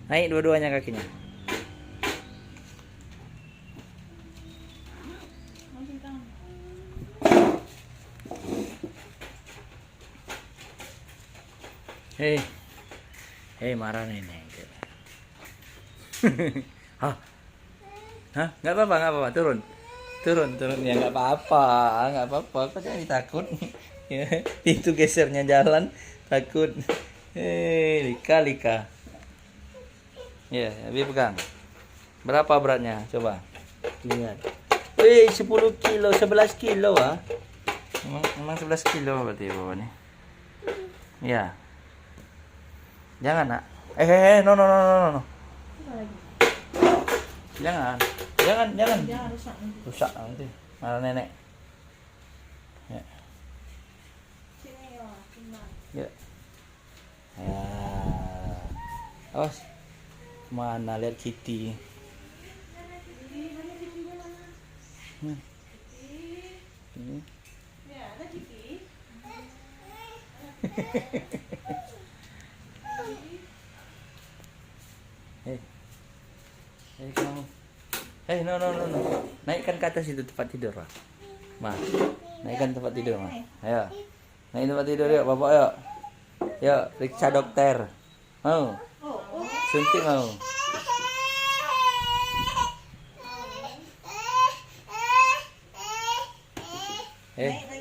Naik dua-duanya kakinya. Hei, hei marah nenek. Hah, hah, nggak apa-apa, nggak apa-apa, turun, turun ya nggak apa-apa, nggak apa-apa, kok jangan takut. Ya, itu gesernya jalan, takut. Hei, Lika, Lika. Ya, Abi pegang. Berapa beratnya? Coba lihat. Wih, 10 kilo, 11 kilo ah. Emang 11 kilo berarti bawahnya. Ya. Jangan nak. No no no no no. Jangan. Jangan. Rusak nanti. Malah nenek. Ya. Ya. Ya. Awas. Mana lihat Kitty. Ya, ada Kitty. Hei, hei kamu. Hei, no. Naikkan ke atas itu tempat tidur, Pak. Ma, naikkan tempat tidur, Ma. Ayo. Naik tempat tidur yuk, Bapak yuk. Yuk, periksa dokter. Mau? Suntik mau? Naik